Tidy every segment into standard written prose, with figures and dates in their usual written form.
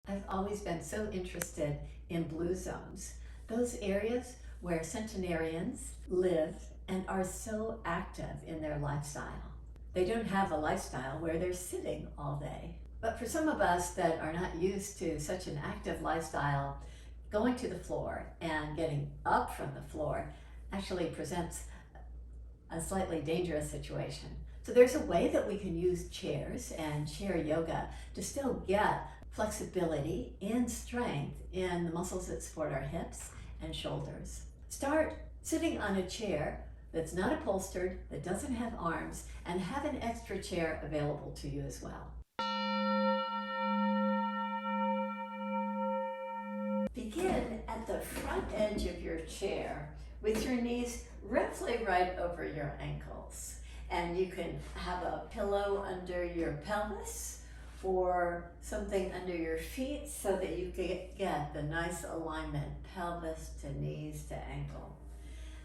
I've always been so interested in blue zones, those areas where centenarians live and are so active in their lifestyle. They don't have a lifestyle where they're sitting all day. But for some of us that are not used to such an active lifestyle, going to the floor and getting up from the floor actually presents a slightly dangerous situation. So there's a way that we can use chairs and chair yoga to still get flexibility and strength in the muscles that support our hips and shoulders. Start sitting on a chair that's not upholstered, that doesn't have arms, and have an extra chair available to you as well. Begin at the front edge of your chair with your knees roughly right over your ankles. And you can have a pillow under your pelvis or something under your feet so that you get the nice alignment, pelvis to knees to ankle.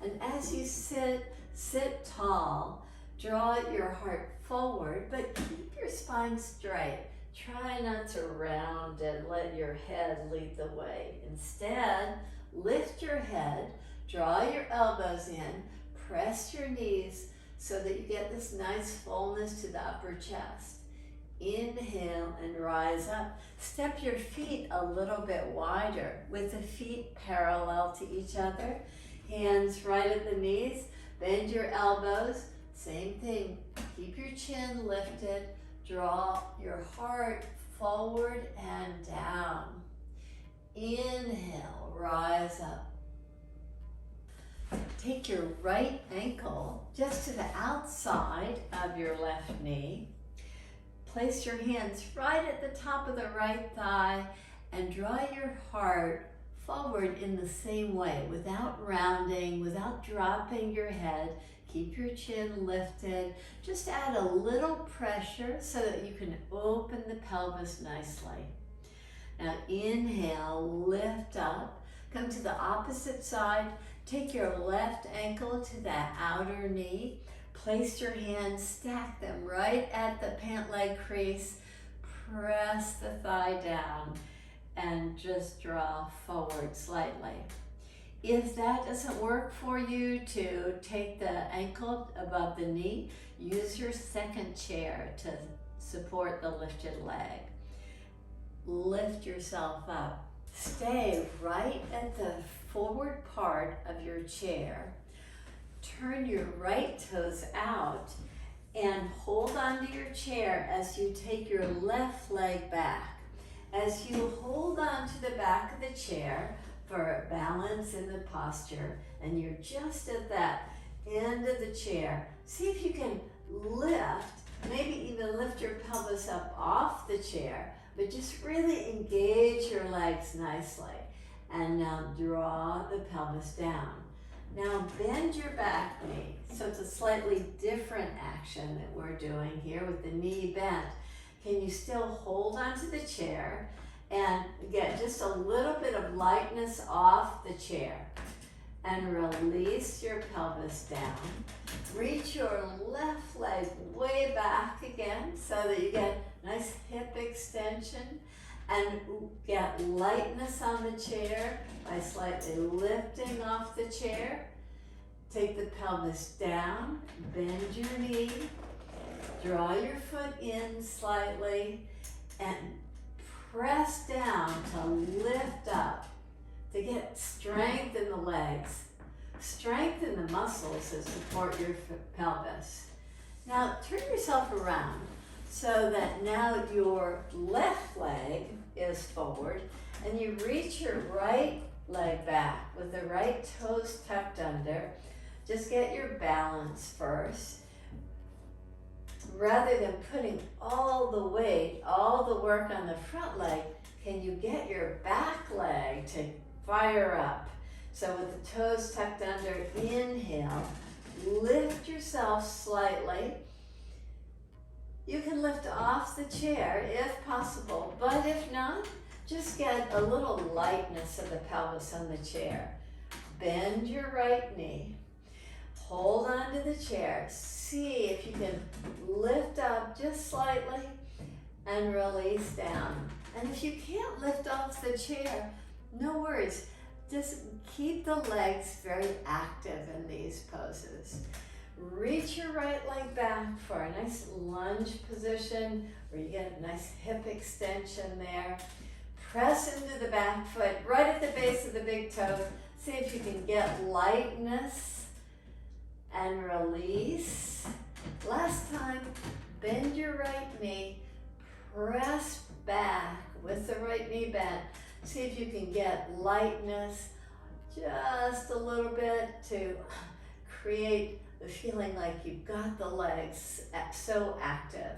And as you sit tall, draw your heart forward, but keep your spine straight. Try not to round and let your head lead the way. Instead, lift your head, draw your elbows in, press your knees so that you get this nice fullness to the upper chest. Inhale and rise up. Step your feet a little bit wider with the feet parallel to each other. Hands right at the knees. Bend your elbows. Same thing. Keep your chin lifted. Draw your heart forward and down. Inhale, rise up. Take your right ankle just to the outside of your left knee. Place your hands right at the top of the right thigh and draw your heart forward in the same way, without rounding, without dropping your head. Keep your chin lifted. Just add a little pressure so that you can open the pelvis nicely. Now inhale, lift up, come to the opposite side. Take your left ankle to that outer knee. Place your hands, stack them right at the pant leg crease. Press the thigh down and just draw forward slightly. If that doesn't work for you to take the ankle above the knee, use your second chair to support the lifted leg. Lift yourself up. Stay right at the forward part of your chair. Turn your right toes out and hold onto your chair as you take your left leg back. As you hold on to the back of the chair for balance in the posture, and you're just at that end of the chair, see if you can lift, maybe even lift your pelvis up off the chair, but just really engage your legs nicely. And now draw the pelvis down. Now bend your back knee. So it's a slightly different action that we're doing here with the knee bent. Can you still hold onto the chair and get just a little bit of lightness off the chair? And release your pelvis down. Reach your left leg way back again so that you get nice hip extension. And get lightness on the chair by slightly lifting off the chair. Take the pelvis down, bend your knee, draw your foot in slightly, and press down to lift up, to get strength in the legs, strengthen the muscles that support your pelvis. Now turn yourself around so that now your left leg is forward and you reach your right leg back with the right toes tucked under. Just get your balance first. Rather than putting all the weight, all the work on the front leg, can you get your back leg to fire up? So with the toes tucked under, inhale, lift yourself slightly. You can lift off the chair if possible, but if not, just get a little lightness of the pelvis on the chair. Bend your right knee. Hold onto the chair. See if you can lift up just slightly and release down. And if you can't lift off the chair, no worries. Just keep the legs very active in these poses. Reach your right leg back for a nice lunge position where you get a nice hip extension there. Press into the back foot right at the base of the big toe. See if you can get lightness and release. Last time, bend your right knee, press back with the right knee bent. See if you can get lightness, just a little bit, to create the feeling like you've got the legs so active.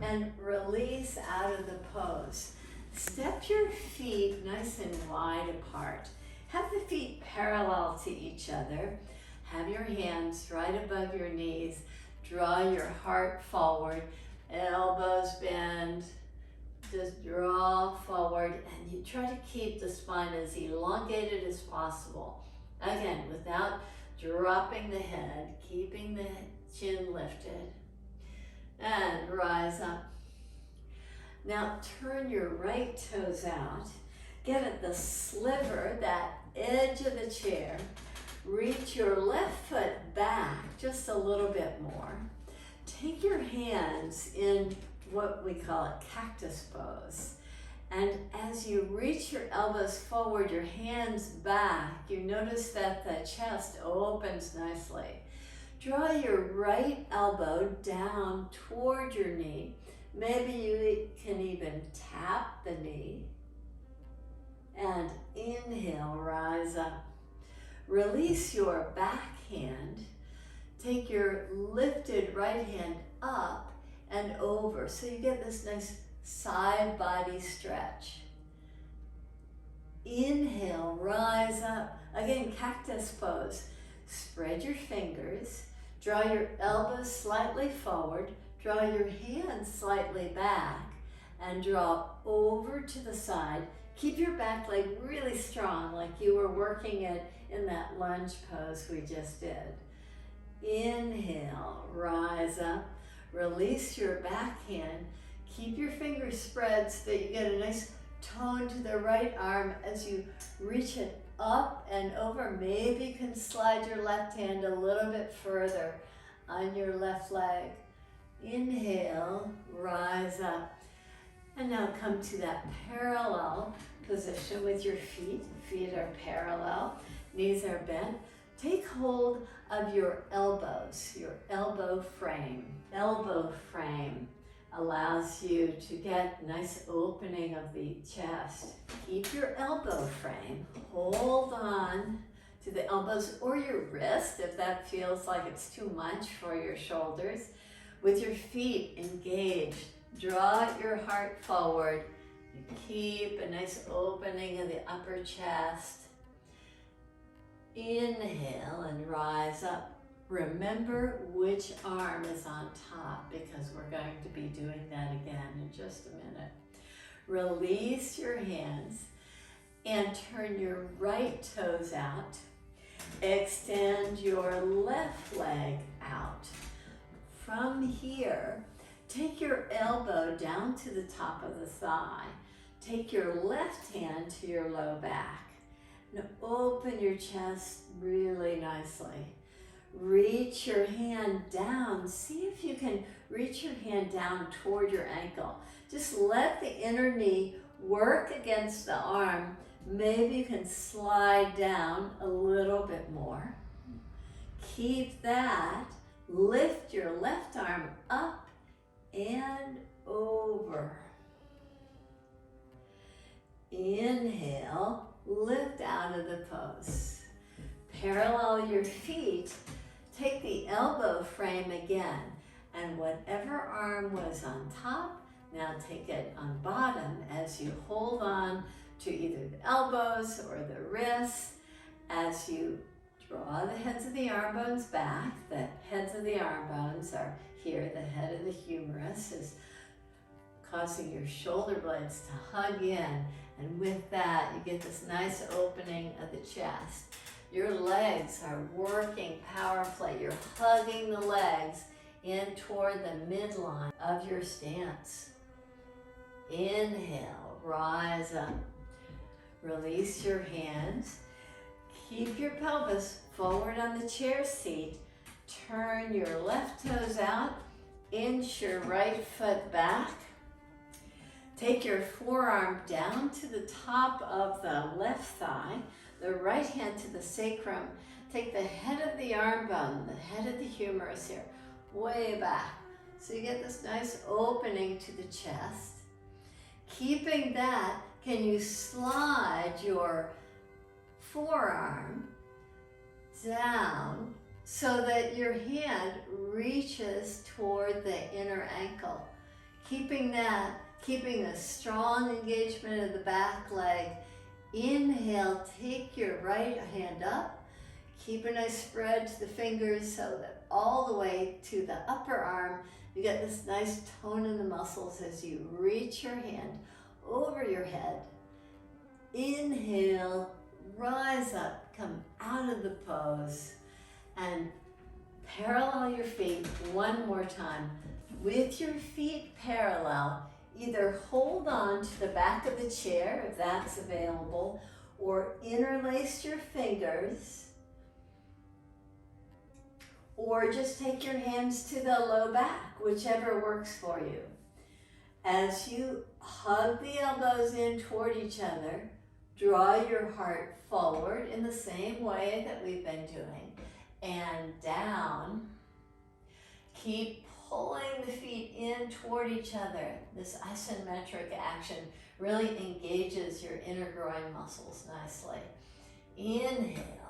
And release out of the pose. Step your feet nice and wide apart. Have the feet parallel to each other. Have your hands right above your knees. Draw your heart forward. Elbows bend. Just draw forward, and you try to keep the spine as elongated as possible. Again, without dropping the head, keeping the chin lifted. And rise up. Now turn your right toes out. Get at the sliver, that edge of the chair. Reach your left foot back just a little bit more. Take your hands in what we call a cactus pose. And as you reach your elbows forward, your hands back, you notice that the chest opens nicely. Draw your right elbow down toward your knee. Maybe you can even tap the knee. And inhale, rise up. Release your back hand. Take your lifted right hand up and over, so you get this nice side body stretch. Inhale, rise up. Again, cactus pose. Spread your fingers, draw your elbows slightly forward, draw your hands slightly back, and draw over to the side. Keep your back leg really strong, like you were working it in that lunge pose we just did. Inhale, rise up. Release your back hand. Keep your fingers spread so that you get a nice tone to the right arm as you reach it up and over. Maybe you can slide your left hand a little bit further on your left leg. Inhale, rise up. And now come to that parallel position with your feet. Feet are parallel, knees are bent. Take hold of your elbows, your elbow frame. Elbow frame allows you to get a nice opening of the chest. Keep your elbow frame. Hold on to the elbows or your wrist if that feels like it's too much for your shoulders. With your feet engaged, draw your heart forward. You keep a nice opening of the upper chest. Inhale and rise up. Remember which arm is on top, because we're going to be doing that again in just a minute. Release your hands and turn your right toes out. Extend your left leg out. From here, take your elbow down to the top of the thigh. Take your left hand to your low back. Now open your chest really nicely. Reach your hand down. See if you can reach your hand down toward your ankle. Just let the inner knee work against the arm. Maybe you can slide down a little bit more. Keep that. Lift your left arm up and over. Inhale, lift out of the pose. Parallel your feet. Take the elbow frame again, and whatever arm was on top, now take it on bottom as you hold on to either the elbows or the wrists. As you draw the heads of the arm bones back, the heads of the arm bones are here. The head of the humerus is causing your shoulder blades to hug in, and with that you get this nice opening of the chest. Your legs are working powerfully. You're hugging the legs in toward the midline of your stance. Inhale, rise up. Release your hands. Keep your pelvis forward on the chair seat. Turn your left toes out. Inch your right foot back. Take your forearm down to the top of the left thigh. The right hand to the sacrum. Take the head of the arm bone, the head of the humerus here, way back. So you get this nice opening to the chest. Keeping that, can you slide your forearm down so that your hand reaches toward the inner ankle? Keeping that, keeping a strong engagement of the back leg. Inhale, take your right hand up. Keep a nice spread to the fingers so that all the way to the upper arm, you get this nice tone in the muscles as you reach your hand over your head. Inhale, rise up, come out of the pose, and parallel your feet one more time. With your feet parallel, either hold on to the back of the chair if that's available, or interlace your fingers, or just take your hands to the low back, whichever works for you. As you hug the elbows in toward each other, draw your heart forward in the same way that we've been doing, and down. Keep pulling the feet in toward each other. This isometric action really engages your inner groin muscles nicely. Inhale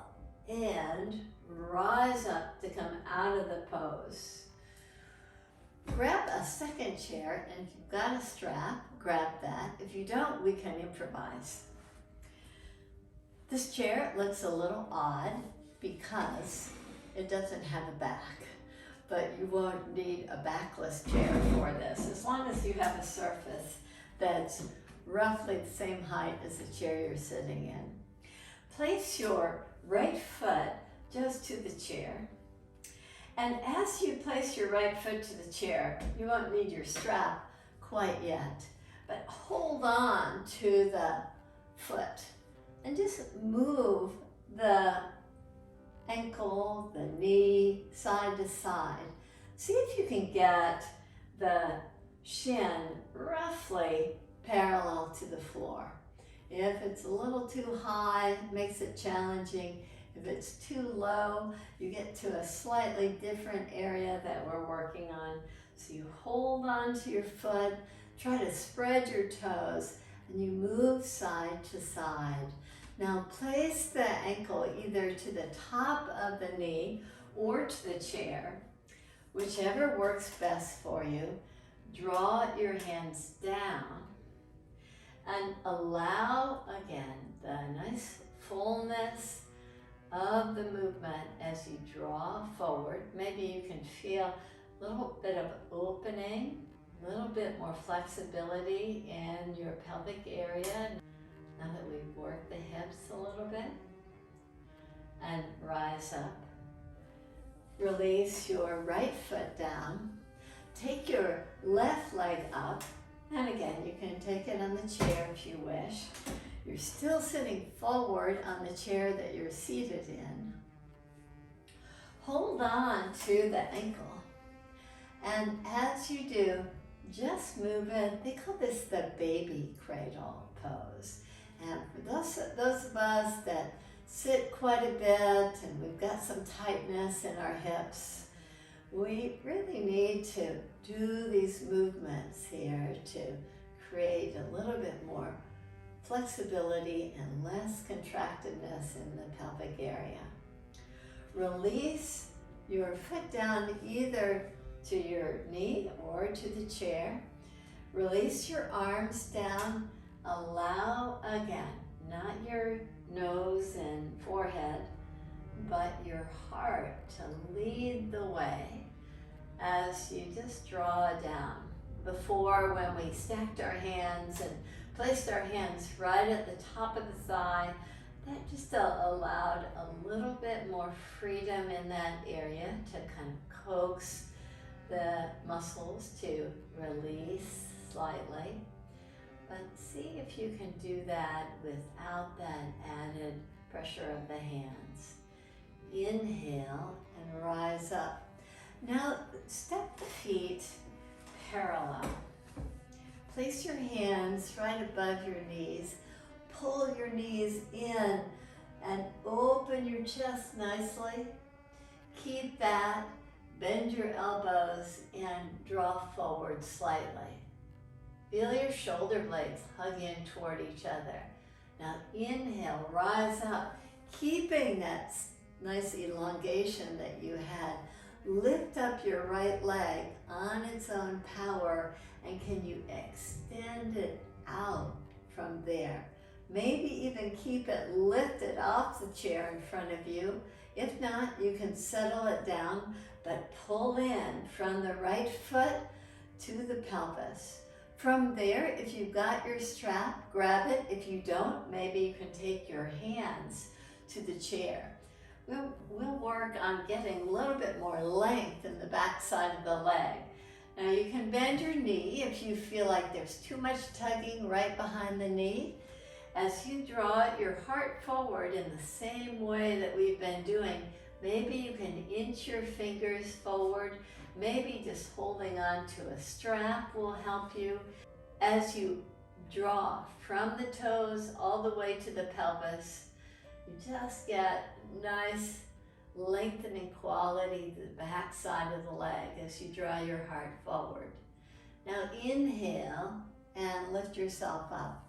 and rise up to come out of the pose. Grab a second chair, and if you've got a strap, grab that. If you don't, we can improvise. This chair looks a little odd because it doesn't have a back, but you won't need a backless chair for this, as long as you have a surface that's roughly the same height as the chair you're sitting in. Place your right foot just to the chair. And as you place your right foot to the chair, you won't need your strap quite yet, but hold on to the foot and just move the ankle, the knee, side to side. See if you can get the shin roughly parallel to the floor. If it's a little too high, it makes it challenging. If it's too low, you get to a slightly different area that we're working on. So you hold on to your foot, try to spread your toes, and you move side to side. Now place the ankle either to the top of the knee or to the chair, whichever works best for you. Draw your hands down and allow, again, the nice fullness of the movement as you draw forward. Maybe you can feel a little bit of opening, a little bit more flexibility in your pelvic area now that we've worked the hips a little bit. And rise up. Release your right foot down. Take your left leg up. And again, you can take it on the chair if you wish. You're still sitting forward on the chair that you're seated in. Hold on to the ankle. And as you do, just move it. They call this the baby cradle pose. And for those of us that sit quite a bit and we've got some tightness in our hips, we really need to do these movements here to create a little bit more flexibility and less contractedness in the pelvic area. Release your foot down either to your knee or to the chair. Release your arms down. Allow, again, not your nose and forehead, but your heart to lead the way as you just draw down. Before, when we stacked our hands and placed our hands right at the top of the thigh, that just allowed a little bit more freedom in that area to kind of coax the muscles to release slightly. But see if you can do that without that added pressure of the hands. Inhale and rise up. Now step the feet parallel. Place your hands right above your knees. Pull your knees in and open your chest nicely. Keep that. Bend your elbows and draw forward slightly. Feel your shoulder blades hug in toward each other. Now inhale, rise up, keeping that nice elongation that you had. Lift up your right leg on its own power, and can you extend it out from there? Maybe even keep it lifted off the chair in front of you. If not, you can settle it down, but pull in from the right foot to the pelvis. From there, if you've got your strap, grab it. If you don't, maybe you can take your hands to the chair. We'll work on getting a little bit more length in the back side of the leg. Now you can bend your knee if you feel like there's too much tugging right behind the knee. As you draw your heart forward in the same way that we've been doing, maybe you can inch your fingers forward. Maybe just holding on to a strap will help you. As you draw from the toes all the way to the pelvis, you just get nice lengthening quality to the back side of the leg as you draw your heart forward. Now inhale and lift yourself up.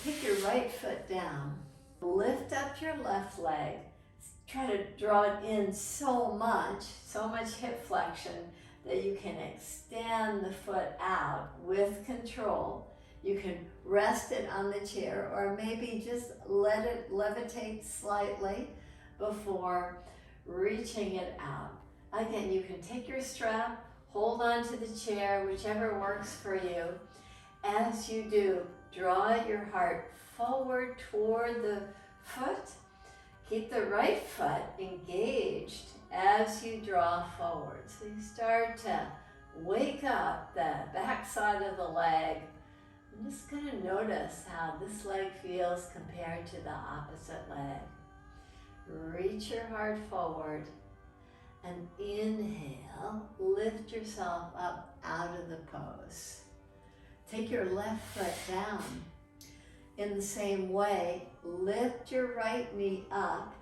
Take your right foot down. Lift up your left leg. Try to draw it in so much hip flexion that you can extend the foot out with control. You can rest it on the chair or maybe just let it levitate slightly before reaching it out. Again, you can take your strap, hold on to the chair, whichever works for you. As you do, draw your heart forward toward the foot. Keep the right foot engaged as you draw forward. So you start to wake up the back side of the leg. I'm just going to notice how this leg feels compared to the opposite leg. Reach your heart forward and inhale. Lift yourself up out of the pose. Take your left foot down. In the same way, lift your right knee up.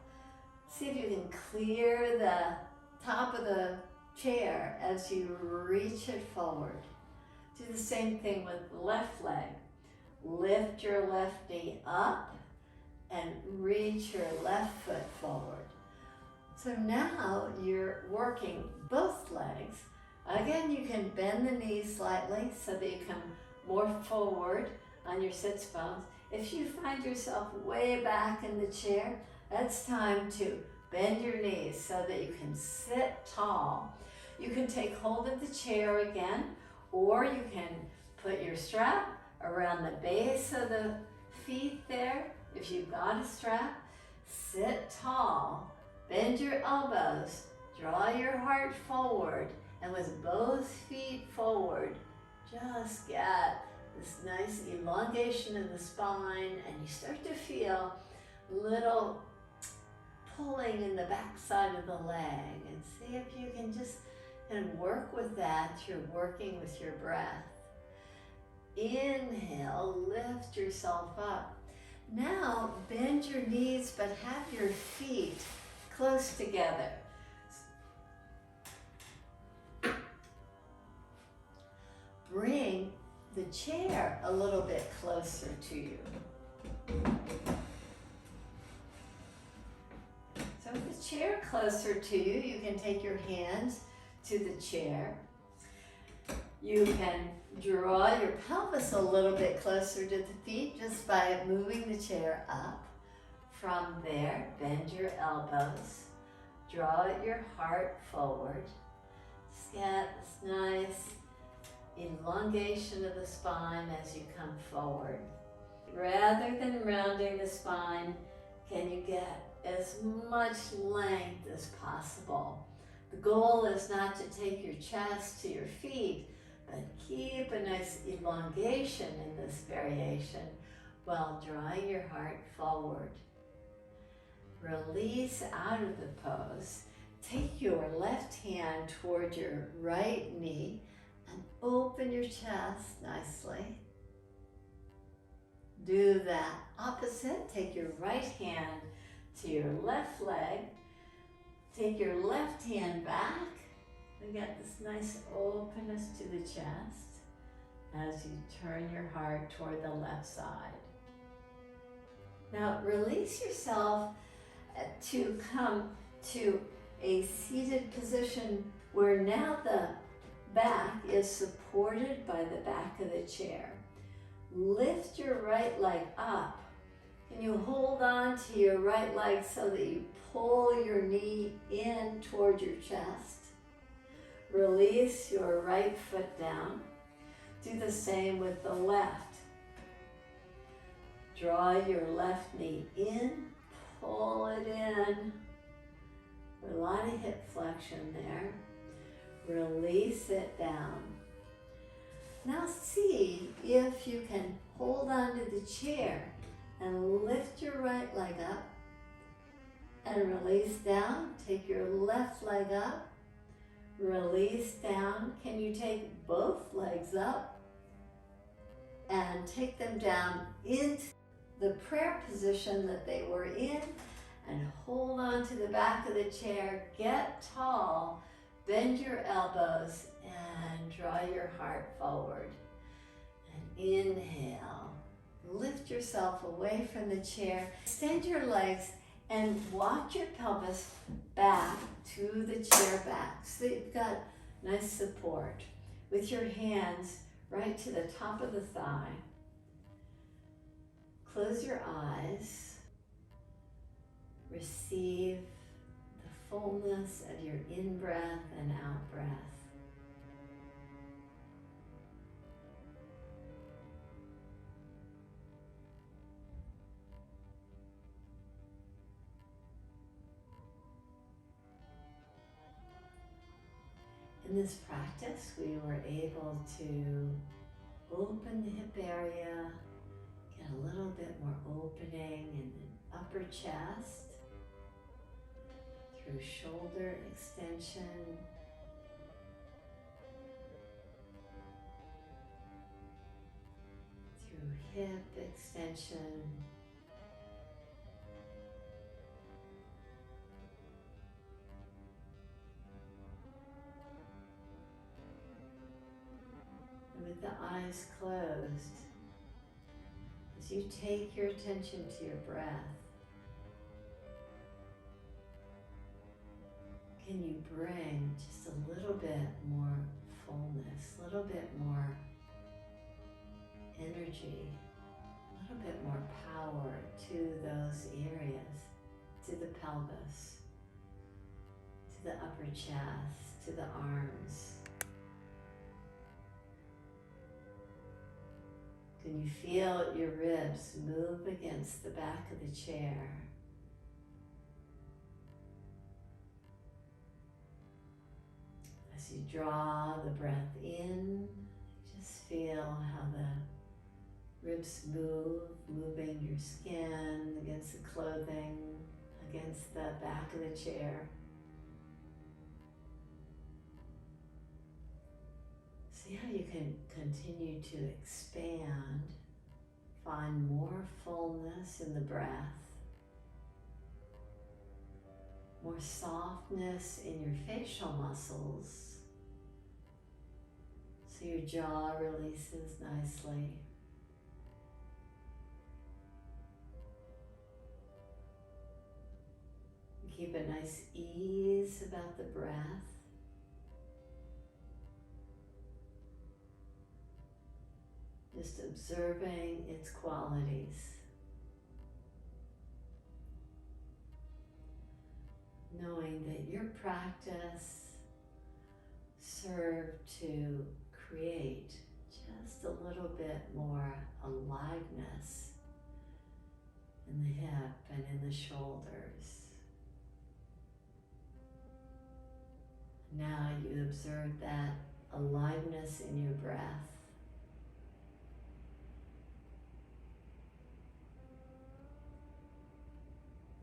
See if you can clear the top of the chair as you reach it forward. Do the same thing with the left leg. Lift your left knee up and reach your left foot forward. So now you're working both legs. Again, you can bend the knees slightly so that you come more forward on your sits bones. If you find yourself way back in the chair, that's time to bend your knees so that you can sit tall. You can take hold of the chair again, or you can put your strap around the base of the feet there. If you've got a strap, sit tall, bend your elbows, draw your heart forward, and with both feet forward, just get this nice elongation of the spine, and you start to feel a little pulling in the back side of the leg, and see if you can just kind of work with that through working with your breath. Inhale, lift yourself up. Now bend your knees, but have your feet close together. Bring the chair a little bit closer to you. So with the chair closer to you, you can take your hands to the chair. You can draw your pelvis a little bit closer to the feet just by moving the chair up. From there, bend your elbows. Draw your heart forward. Just get this nice elongation of the spine as you come forward. Rather than rounding the spine, can you get as much length as possible? The goal is not to take your chest to your feet, But keep a nice elongation in this variation while drawing your heart forward. Release out of the pose. Take your left hand toward your right knee and open your chest nicely. Do that opposite. Take your right hand to your left leg. Take your left hand back. We get this nice openness to the chest as you turn your heart toward the left side. Now release yourself to come to a seated position where now the back is supported by the back of the chair. Lift your right leg up. Can you hold on to your right leg so that you pull your knee in toward your chest? Release your right foot down. Do the same with the left. Draw your left knee in, pull it in. A lot of hip flexion there. Release it down. Now see if you can hold on to the chair and lift your right leg up and release down. Take your left leg up, release down. Can you take both legs up and take them down into the prayer position that they were in and hold on to the back of the chair. Get tall, bend your elbows and draw your heart forward. And inhale, lift yourself away from the chair. Extend your legs and walk your pelvis back to the chair back so that you've got nice support. With your hands right to the top of the thigh. Close your eyes. Receive the fullness of your in-breath and out-breath. In this practice, we were able to open the hip area, get a little bit more opening in the upper chest, through shoulder extension, through hip extension, and with the eyes closed, as you take your attention to your breath, can you bring just a little bit more fullness, a little bit more energy, a little bit more power to those areas, to the pelvis, to the upper chest, to the arms. Can you feel your ribs move against the back of the chair? As you draw the breath in, just feel how the ribs move, moving your skin against the clothing, against the back of the chair. See how you can continue to expand, find more fullness in the breath, more softness in your facial muscles, so your jaw releases nicely. Keep a nice ease about the breath. Just observing its qualities. Knowing that your practice served to create just a little bit more aliveness in the hip and in the shoulders. Now you observe that aliveness in your breath.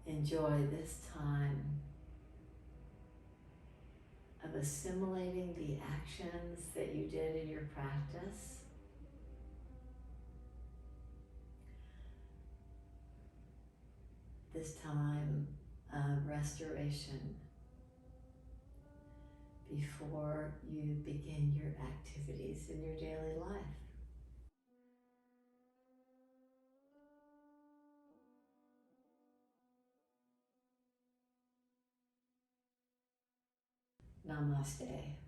Enjoy this time of assimilating the actions that you did in your practice. This time of restoration before you begin your activities in your daily life. Namaste.